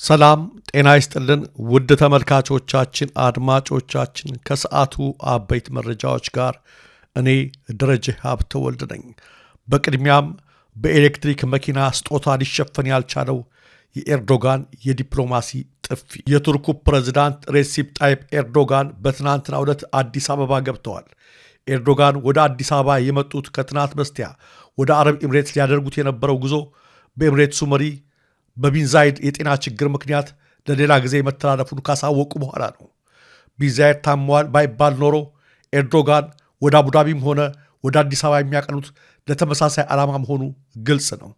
ሰላም ጤና ይስጥልን ውድ ተመልካቾቻችን አድማጮቻችን ከሰዓቱ አበይት መረጃዎች ጋር እኔ ደረጀ ሀብተወልድ ነኝ። በቅድሚያም በኤሌክትሪክ መኪና ስጦታ ሊሸፈን ያልቻለው የኤርዶጋን የዲፕሎማሲ ጥፊ። የቱርኩ ፕሬዝዳንት ሬሲፕ ጣይብ ኤርዶጋን በትናንትናው ዕለት አዲስ አበባ ገብተዋል። ኤርዶጋን ወደ አዲስ አበባ የመጡት ከትናንት በስቲያ ወደ አረብ ኤምሬትስ ሊያደርጉት የነበረው ጉዞ በኤምሬትሱ መሪ በቢን ዛይድ የጤና ችግር ምክንያት ለሌላ ጊዜ መተላለፉን ካሳወቁ በኋላ ነው። ቢን ዛይድ ታሟል ባይባል ኖሮ ኤርዶጋን ወደ አቡዳቢም ሆነ ወደ አዲስ አበባ የሚያቀኑት ለተመሳሳይ ዓላማ መሆኑ ግልጽ ነው።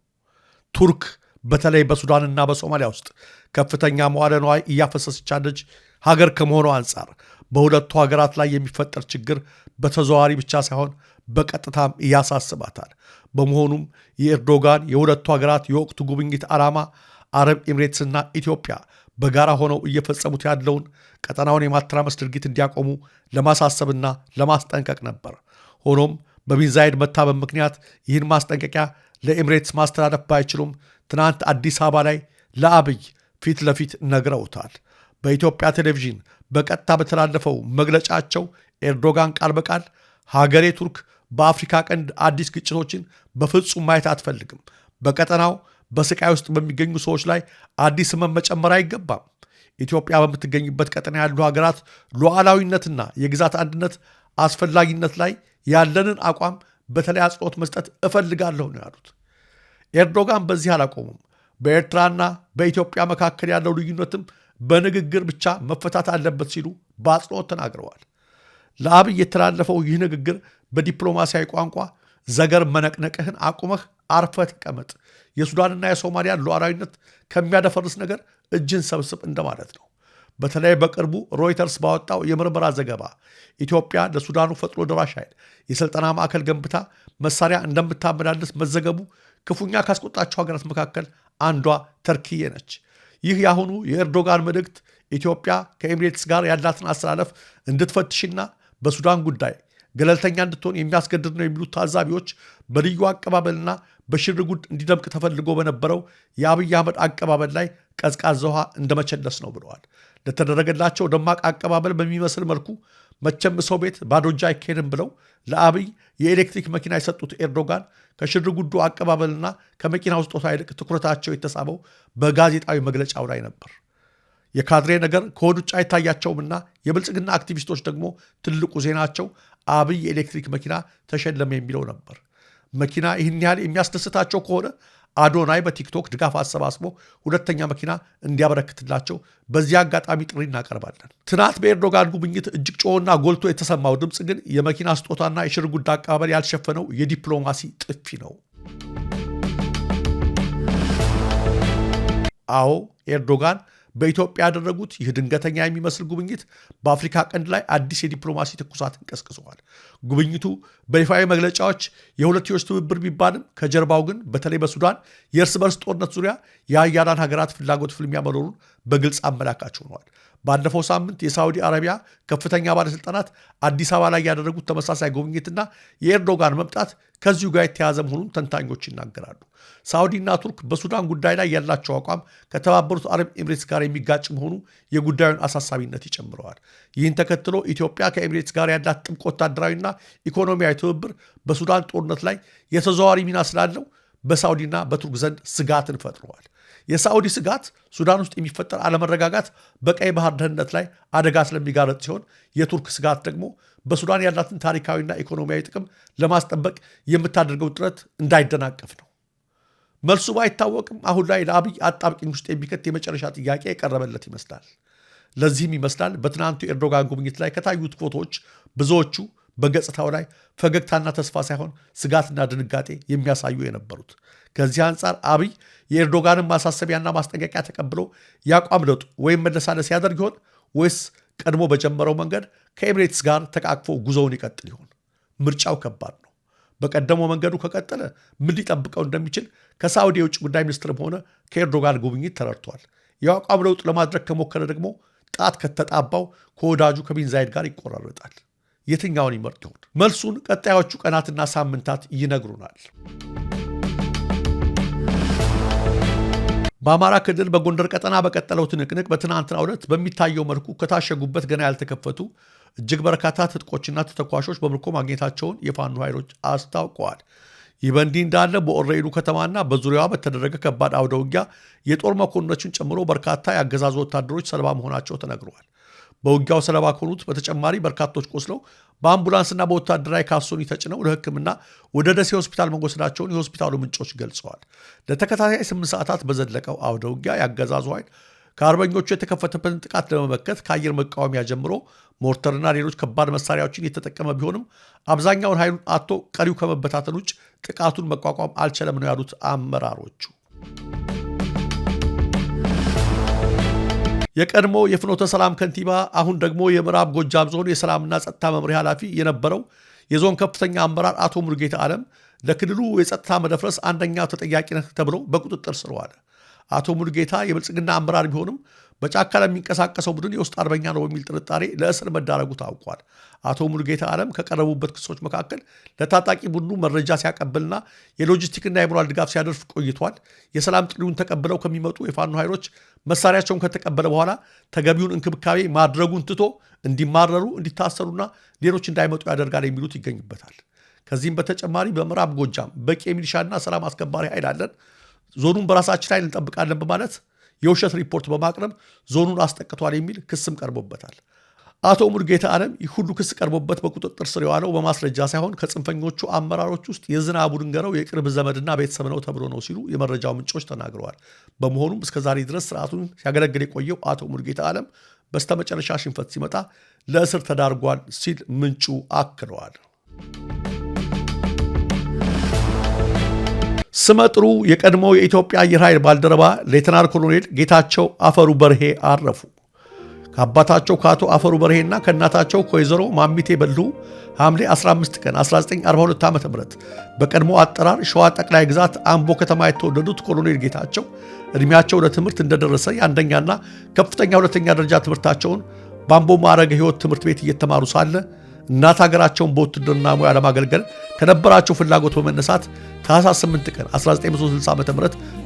ቱርክ በተለይ በሱዳንና በሶማሊያ ውስጥ ከፍተኛ መዋዕለ ንዋይ እያፈሰሰች ያለች ሀገር ከመሆኑ አንጻር በሁለቱ ሀገራት ላይ የሚፈጠር ችግር በተዘዋዋሪ ብቻ ሳይሆን በቀጥታም እያሳስባታል። በመሆኑም የኤርዶጋን የሁለቱ ሀገራት የወቅቱ ጉብኝት ዓላማ አረብ ኤምሬትስና ኢትዮጵያ በጋራ ሆነው እየፈጸሙት ያለውን ቀጠናውን የማተራመስ ድርጊት እንዲያቆሙ ለማሳሰብና ለማስጠንቀቅ ነበር። ሆኖም በቢን ዛይድ መታመም ምክንያት ይህን ማስጠንቀቂያ ለኤምሬትስ ማስተላለፍ ባይችሉም ትናንት አዲስ አበባ ላይ ለአብይ ፊት ለፊት ነግረውታል። በኢትዮጵያ ቴሌቪዥን በቀጥታ በተላለፈው መግለጫቸው ኤርዶጋን ቃል በቃል ሀገሬ ቱርክ በአፍሪካ ቀንድ አዲስ ግጭቶችን በፍጹም ማየት አትፈልግም። በቀጠናው በስቃይ ውስጥ በሚገኙ ሰዎች ላይ አዲስ ህመም መጨመር አይገባም። ኢትዮጵያ በምትገኝበት ቀጠና ያሉ ሀገራት ሉዓላዊነትና የግዛት አንድነት አስፈላጊነት ላይ ያለንን አቋም በተለይ አጽንኦት መስጠት እፈልጋለሁ ነው ያሉት። ኤርዶጋን በዚህ አላቆሙም። በኤርትራና በኢትዮጵያ መካከል ያለው ልዩነትም በንግግር ብቻ መፈታት አለበት ሲሉ በአጽንኦት ተናግረዋል። ለአብይ የተላለፈው ይህ ንግግር በዲፕሎማሲያዊ ቋንቋ ዘገር መነቅነቅህን አቁመህ አርፈህ ተቀመጥ፣ የሱዳንና የሶማሊያን ሉዓላዊነት ከሚያደፈርስ ነገር እጅን ሰብስብ እንደማለት ነው። በተለይ በቅርቡ ሮይተርስ ባወጣው የምርመራ ዘገባ ኢትዮጵያ ለሱዳኑ ፈጥኖ ደራሽ ኃይል የሥልጠና ማዕከል ገንብታ መሳሪያ እንደምታመላልስ መዘገቡ ክፉኛ ካስቆጣቸው ሀገራት መካከል አንዷ ተርኪዬ ነች። ይህ የአሁኑ የኤርዶጋን መልእክት ኢትዮጵያ ከኤምሬትስ ጋር ያላትን አስተላለፍ እንድትፈትሽና በሱዳን ጉዳይ ገለልተኛ እንድትሆን የሚያስገድድ ነው የሚሉት ታዛቢዎች በልዩ አቀባበልና በሽርጉድ እንዲደምቅ ተፈልጎ በነበረው የአብይ አህመድ አቀባበል ላይ ቀዝቃዛ ውሃ እንደመቸለስ ነው ብለዋል። ለተደረገላቸው ደማቅ አቀባበል በሚመስል መልኩ መቼም ሰው ቤት ባዶ እጅ አይካሄድም ብለው ለአብይ የኤሌክትሪክ መኪና የሰጡት ኤርዶጋን ከሽርጉዱ አቀባበልና ከመኪናው ስጦታ ይልቅ ትኩረታቸው የተሳበው በጋዜጣዊ መግለጫው ላይ ነበር። የካድሬ ነገር ከወድ ውጭ አይታያቸውምና የብልጽግና አክቲቪስቶች ደግሞ ትልቁ ዜናቸው አብይ የኤሌክትሪክ መኪና ተሸለመ የሚለው ነበር። መኪና ይህን ያህል የሚያስደስታቸው ከሆነ አዶናይ በቲክቶክ ድጋፍ አሰባስቦ ሁለተኛ መኪና እንዲያበረክትላቸው በዚህ አጋጣሚ ጥሪ እናቀርባለን። ትናንት በኤርዶጋን ጉብኝት እጅግ ጮሆና ጎልቶ የተሰማው ድምፅ ግን የመኪና ስጦታና የሽርጉድ አቀባበል ያልሸፈነው የዲፕሎማሲ ጥፊ ነው። አዎ ኤርዶጋን በኢትዮጵያ ያደረጉት ይህ ድንገተኛ የሚመስል ጉብኝት በአፍሪካ ቀንድ ላይ አዲስ የዲፕሎማሲ ትኩሳትን ቀስቅሰዋል። ጉብኝቱ በይፋዊ መግለጫዎች የሁለትዮሽ ትብብር ቢባልም ከጀርባው ግን በተለይ በሱዳን የእርስ በርስ ጦርነት ዙሪያ የሀያላን ሀገራት ፍላጎት ፍልሚያ መኖሩን በግልጽ አመላካች ሆነዋል። ባለፈው ሳምንት የሳዑዲ አረቢያ ከፍተኛ ባለሥልጣናት አዲስ አበባ ላይ ያደረጉት ተመሳሳይ ጉብኝትና የኤርዶጋን መምጣት ከዚሁ ጋር የተያዘ መሆኑን ተንታኞች ይናገራሉ። ሳዑዲና ቱርክ በሱዳን ጉዳይ ላይ ያላቸው አቋም ከተባበሩት አረብ ኤምሬትስ ጋር የሚጋጭ መሆኑ የጉዳዩን አሳሳቢነት ይጨምረዋል። ይህን ተከትሎ ኢትዮጵያ ከኤምሬትስ ጋር ያላት ጥብቅ ወታደራዊና ኢኮኖሚያዊ ትብብር በሱዳን ጦርነት ላይ የተዘዋዋሪ ሚና ስላለው በሳዑዲና በቱርክ ዘንድ ስጋትን ፈጥረዋል። የሳዑዲ ስጋት ሱዳን ውስጥ የሚፈጠር አለመረጋጋት በቀይ ባህር ደህንነት ላይ አደጋ ስለሚጋረጥ ሲሆን የቱርክ ስጋት ደግሞ በሱዳን ያላትን ታሪካዊና ኢኮኖሚያዊ ጥቅም ለማስጠበቅ የምታደርገው ጥረት እንዳይደናቀፍ ነው። መልሱ ባይታወቅም አሁን ላይ ለአብይ አጣብቂኝ ውስጥ የሚከት የመጨረሻ ጥያቄ የቀረበለት ይመስላል። ለዚህም ይመስላል በትናንቱ ኤርዶጋን ጉብኝት ላይ ከታዩት ፎቶዎች ብዙዎቹ በገጽታው ላይ ፈገግታና ተስፋ ሳይሆን ስጋትና ድንጋጤ የሚያሳዩ የነበሩት። ከዚህ አንጻር አብይ የኤርዶጋንን ማሳሰቢያና ማስጠንቀቂያ ተቀብሎ የአቋም ለውጥ ወይም መለሳለስ ያደርግ ይሆን ወይስ ቀድሞ በጀመረው መንገድ ከኤምሬትስ ጋር ተቃቅፎ ጉዞውን ይቀጥል ይሆን? ምርጫው ከባድ ነው። በቀደመው መንገዱ ከቀጠለ ምን ሊጠብቀው እንደሚችል ከሳዑዲ የውጭ ጉዳይ ሚኒስትርም ሆነ ከኤርዶጋን ጉብኝት ተረድቷል። የአቋም ለውጥ ለማድረግ ከሞከረ ደግሞ ጣት ከተጣባው ከወዳጁ ከቢን ዛይድ ጋር ይቆራረጣል። የትኛውን ይመርጥ ይሆን? መልሱን ቀጣዮቹ ቀናትና ሳምንታት ይነግሩናል። በአማራ ክልል በጎንደር ቀጠና በቀጠለው ትንቅንቅ በትናንትናው ዕለት በሚታየው መልኩ ከታሸጉበት ገና ያልተከፈቱ እጅግ በርካታ ትጥቆችና ተተኳሾች በምርኮ ማግኘታቸውን የፋኖ ኃይሎች አስታውቀዋል። ይህ በእንዲህ እንዳለ በኦሬይሉ ከተማና በዙሪያዋ በተደረገ ከባድ አውደ ውጊያ የጦር መኮንኖችን ጨምሮ በርካታ የአገዛዙ ወታደሮች ሰለባ መሆናቸው ተነግረዋል። በውጊያው ሰለባ ከሆኑት በተጨማሪ በርካቶች ቆስለው በአምቡላንስና በወታደራዊ ካሶኒ ተጭነው ለሕክምና ወደ ደሴ ሆስፒታል መወሰዳቸውን የሆስፒታሉ ምንጮች ገልጸዋል። ለተከታታይ 8 ሰዓታት በዘለቀው አውደ ውጊያ የአገዛዙ ኃይል ከአርበኞቹ የተከፈተበትን ጥቃት ለመመከት ከአየር መቃወሚያ ጀምሮ ሞርተርና ሌሎች ከባድ መሳሪያዎችን የተጠቀመ ቢሆንም አብዛኛውን ኃይሉን አጥቶ ቀሪው ከመበታተን ውጭ ጥቃቱን መቋቋም አልቻለም ነው ያሉት አመራሮቹ። የቀድሞ የፍኖተ ሰላም ከንቲባ አሁን ደግሞ የምዕራብ ጎጃም ዞን የሰላምና ጸጥታ መምሪያ ኃላፊ የነበረው የዞን ከፍተኛ አመራር አቶ ሙሉጌታ ዓለም ለክልሉ የጸጥታ መደፍረስ አንደኛው ተጠያቂ ነህ ተብሎ በቁጥጥር ስር ዋለ። አቶ ሙሉጌታ የብልጽግና አመራር ቢሆንም በጫካ ለሚንቀሳቀሰው ቡድን የውስጥ አርበኛ ነው በሚል ጥርጣሬ ለእስር መዳረጉ ታውቋል። አቶ ሙሉጌታ ዓለም ከቀረቡበት ክሶች መካከል ለታጣቂ ቡድኑ መረጃ ሲያቀብልና የሎጂስቲክና የሞራል ድጋፍ ሲያደርፍ ቆይቷል። የሰላም ጥሪውን ተቀብለው ከሚመጡ የፋኖ ኃይሎች መሳሪያቸውን ከተቀበለ በኋላ ተገቢውን እንክብካቤ ማድረጉን ትቶ እንዲማረሩ፣ እንዲታሰሩና ሌሎች እንዳይመጡ ያደርጋል የሚሉት ይገኙበታል። ከዚህም በተጨማሪ በምዕራብ ጎጃም በቂ የሚሊሻና ሰላም አስከባሪ ኃይል አለን፣ ዞኑን በራሳችን ኃይል እንጠብቃለን በማለት የውሸት ሪፖርት በማቅረብ ዞኑን አስጠቅቷል የሚል ክስም ቀርቦበታል። አቶ ሙሉጌታ ዓለም ይህ ሁሉ ክስ ቀርቦበት በቁጥጥር ስር የዋለው በማስረጃ ሳይሆን ከጽንፈኞቹ አመራሮች ውስጥ የዝናቡ ድንገረው የቅርብ ዘመድና ቤተሰብ ነው ተብሎ ነው ሲሉ የመረጃው ምንጮች ተናግረዋል። በመሆኑም እስከዛሬ ድረስ ስርዓቱን ሲያገለግል የቆየው አቶ ሙሉጌታ ዓለም በስተመጨረሻ ሽንፈት ሲመጣ ለእስር ተዳርጓል ሲል ምንጩ አክለዋል። ስመጥሩ የቀድሞው የኢትዮጵያ አየር ኃይል ባልደረባ ሌተናል ኮሎኔል ጌታቸው አፈሩ በርሄ አረፉ። ከአባታቸው ከአቶ አፈሩ በርሄና ከእናታቸው ከወይዘሮ ማሚቴ በሉ ሐምሌ 15 ቀን 1942 ዓ.ም በቀድሞ አጠራር ሸዋ ጠቅላይ ግዛት አምቦ ከተማ የተወለዱት ኮሎኔል ጌታቸው ዕድሜያቸው ለትምህርት እንደደረሰ የአንደኛና ከፍተኛ ሁለተኛ ደረጃ ትምህርታቸውን በአምቦ ማዕረገ ሕይወት ትምህርት ቤት እየተማሩ ሳለ እናት ሀገራቸውን በውትድርና ሙያ ለማገልገል ከነበራቸው ፍላጎት በመነሳት ታኅሳስ 8 ቀን 1960 ዓ.ም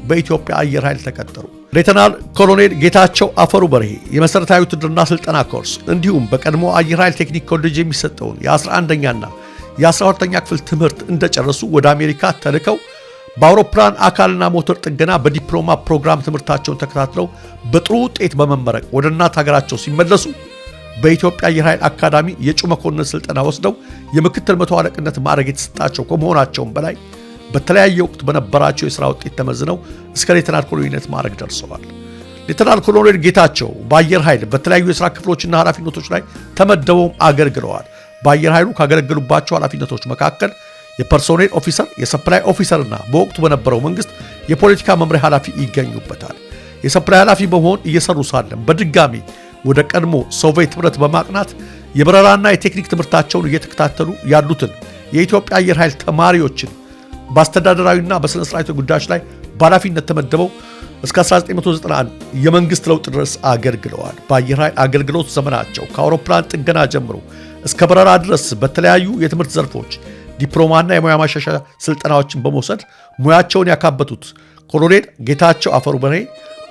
በኢትዮጵያ አየር ኃይል ተቀጠሩ። ሌተናል ኮሎኔል ጌታቸው አፈሩ በርሄ የመሠረታዊ ውትድርና ሥልጠና ኮርስ እንዲሁም በቀድሞ አየር ኃይል ቴክኒክ ኮሌጅ የሚሰጠውን የ11ኛና የ12ኛ ክፍል ትምህርት እንደጨረሱ ወደ አሜሪካ ተልከው በአውሮፕላን አካልና ሞተር ጥገና በዲፕሎማ ፕሮግራም ትምህርታቸውን ተከታትለው በጥሩ ውጤት በመመረቅ ወደ እናት ሀገራቸው ሲመለሱ በኢትዮጵያ አየር ኃይል አካዳሚ የእጩ መኮንን ስልጠና ወስደው የምክትል መቶ አለቅነት ማዕረግ የተሰጣቸው ከመሆናቸውም በላይ በተለያየ ወቅት በነበራቸው የሥራ ውጤት ተመዝነው እስከ ሌተናል ኮሎኔልነት ማዕረግ ደርሰዋል። ሌተናል ኮሎኔል ጌታቸው በአየር ኃይል በተለያዩ የሥራ ክፍሎችና ኃላፊነቶች ላይ ተመደበውም አገልግለዋል። በአየር ኃይሉ ካገለገሉባቸው ኃላፊነቶች መካከል የፐርሶኔል ኦፊሰር፣ የሰፕላይ ኦፊሰርና በወቅቱ በነበረው መንግስት የፖለቲካ መምሪያ ኃላፊ ይገኙበታል። የሰፕላይ ኃላፊ በመሆን እየሰሩ ሳለም በድጋሚ ወደ ቀድሞ ሶቪየት ኅብረት በማቅናት የበረራና የቴክኒክ ትምህርታቸውን እየተከታተሉ ያሉትን የኢትዮጵያ አየር ኃይል ተማሪዎችን በአስተዳደራዊና በሥነ ሥርዓታዊ ጉዳዮች ላይ በኃላፊነት ተመድበው እስከ 1991 የመንግሥት ለውጥ ድረስ አገልግለዋል። በአየር ኃይል አገልግሎት ዘመናቸው ከአውሮፕላን ጥገና ጀምሮ እስከ በረራ ድረስ በተለያዩ የትምህርት ዘርፎች ዲፕሎማና የሙያ ማሻሻያ ሥልጠናዎችን በመውሰድ ሙያቸውን ያካበቱት ኮሎኔል ጌታቸው አፈሩ በርሄ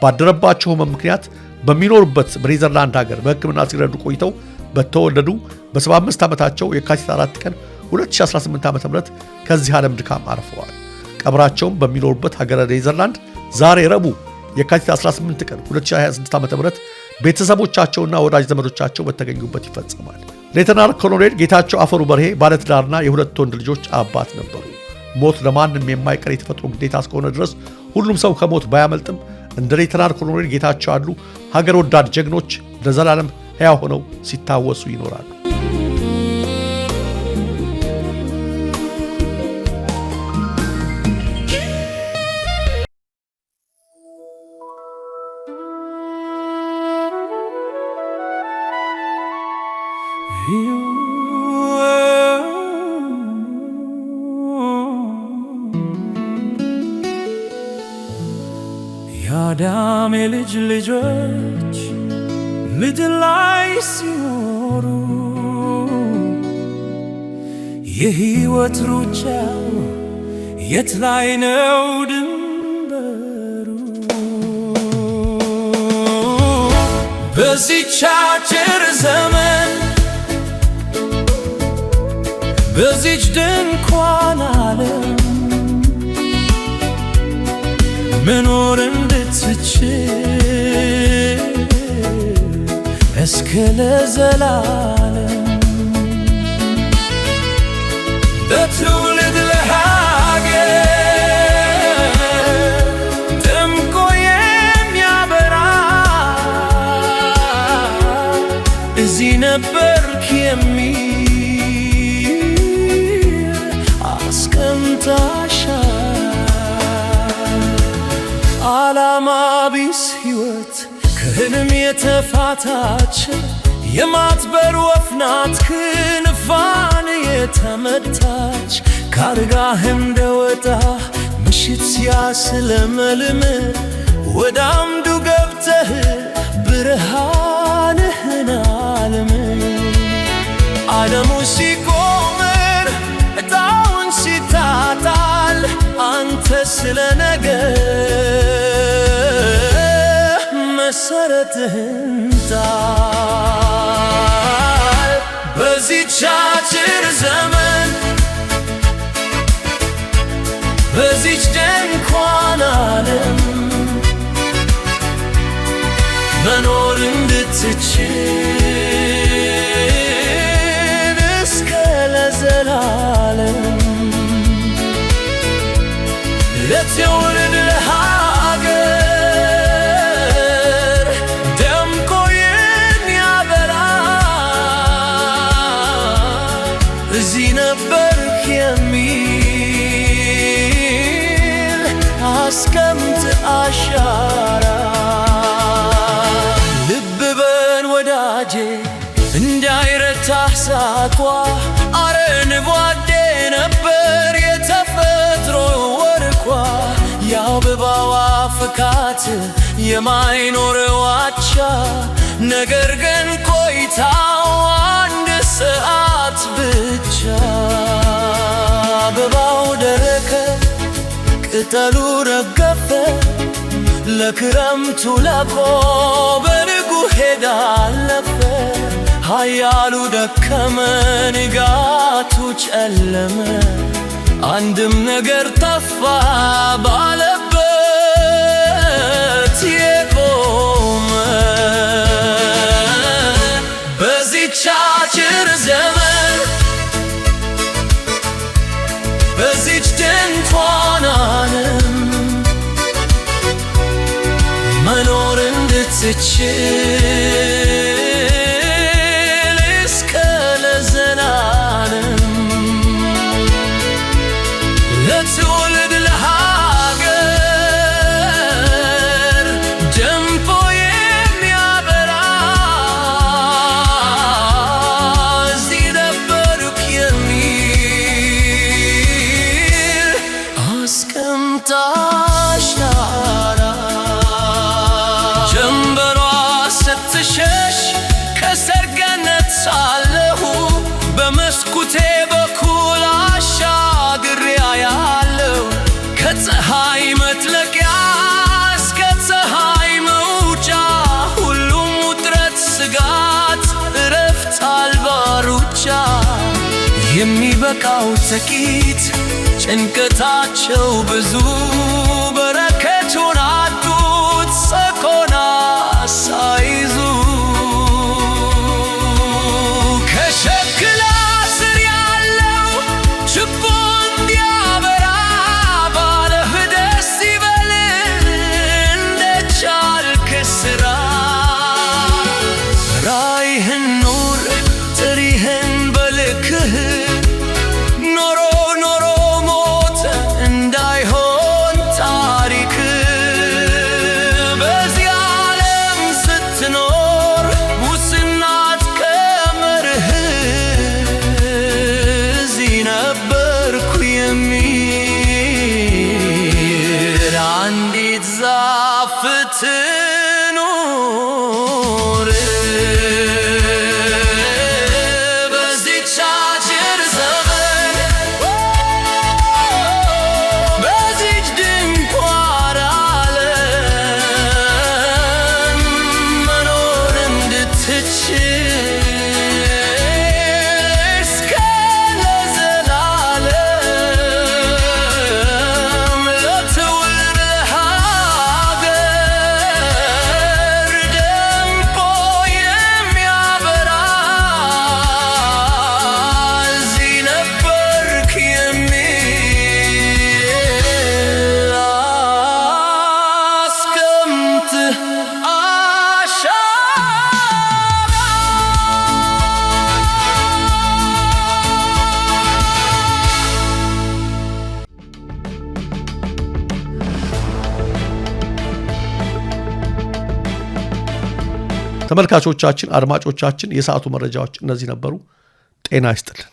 ባደረባቸው ሕመም ምክንያት በሚኖሩበት በኔዘርላንድ ሀገር በሕክምና ሲረዱ ቆይተው በተወለዱ በ75 ዓመታቸው የካቲት 4 ቀን 2018 ዓ.ም ከዚህ ዓለም ድካም አርፈዋል። ቀብራቸውም በሚኖሩበት ሀገረ ኔዘርላንድ ዛሬ ረቡዕ የካቲት 18 ቀን 2026 ዓ.ም ቤተሰቦቻቸውና ወዳጅ ዘመዶቻቸው በተገኙበት ይፈጸማል። ሌተናል ኮሎኔል ጌታቸው አፈሩ በርሄ ባለትዳርና የሁለት ወንድ ልጆች አባት ነበሩ። ሞት ለማንም የማይቀር የተፈጥሮ ግዴታ እስከሆነ ድረስ ሁሉም ሰው ከሞት ባያመልጥም እንደ ሌተናል ኮሎኔል ጌታቸው ያሉ ሀገር ወዳድ ጀግኖች ለዘላለም ሕያው ሆነው ሲታወሱ ይኖራሉ። የአዳም የልጅ ልጆች ምድር ላይ ሲኖሩ የሕይወት ሩጫው የት ላይ ነው ድንበሩ? በዚህች አጭር ዘመን በዚህች ድንኳን ዓለም መኖር እንድትችል እስከ ለዘላለም ለትውልድ ለሀገር ደምቆ የሚያበራ እዚህ ነበርክ የሚል አስቀምጣሻ ዓላማ ቢስ ሕይወት ከህልም የተፋታች የማትበር ወፍ ናት ክንፏን የተመታች ካርጋህ እንደወጣ ምሽት ሲያስለመልም ወደ አምዱ ገብተህ ብርሃንህን አልም ዓለሙ ሲቆምር እጣውን ሲታጣል አንተ ስለ ነገ መሰረትህን ጣል። በዚህች አጭር ዘመን በዚህች ድንኳን ዓለም መኖር እንድትችል እስከ ለዘላለም ለትውልድ ለሀገር ደምቆ የሚያበራ እዚህ ነበርክ የሚል አስቀምጥ አሻራ። ልብ በል ወዳጄ እንዳይረታህ ሳቷ አረንጓዴ ነበር የተፈጥሮ ወርኳ የአበባዋ ፍካት የማይኖረው አቻ ነገር ግን ቆይታው አንድ ሰዓት ብቻ። አበባው ደረቀ፣ ቅጠሉ ረገፈ፣ ለክረምቱ ለቆ በልጉ ሄዳ አለፈ። ኃያሉ ደከመ፣ ንጋቱ ጨለመ፣ አንድም ነገር ጠፋ ባለበት የቆመ። በዚህች አጭር ዘመን በዚህች ድንኳን ዓለም መኖር እንድትችል እስከ ለዘላለም ለትውልድ ለሀገር ደምቆ የሚያበራ እዚህ ነበርክ የሚል አስቀምጣ አሻራ። ጀንበሯ ስትሸሽ ከሰርገነት ሳለሁ በመስኮቴ በኩል አሻግሬ አያለሁ። ከፀሐይ መጥለቂያ እስከ ፀሐይ መውጫ ሁሉም ውጥረት፣ ስጋት፣ እረፍት አልባ ሩጫ የሚበቃው ጥቂት ጭንቀታቸው ብዙ በረከቱን አጡት ሰኮና ሳይዙ። ከሸክላ ስር ያለው ችቦ እንዲያበራ ባለህ ደስ ይበል እንደቻልክ ስራ። ራዕይህን ኑር ጥሪህን በልክህ ኖሮ ሞተ እንዳይሆን ታሪክ ተመልካቾቻችን፣ አድማጮቻችን የሰዓቱ መረጃዎች እነዚህ ነበሩ። ጤና ይስጥልን።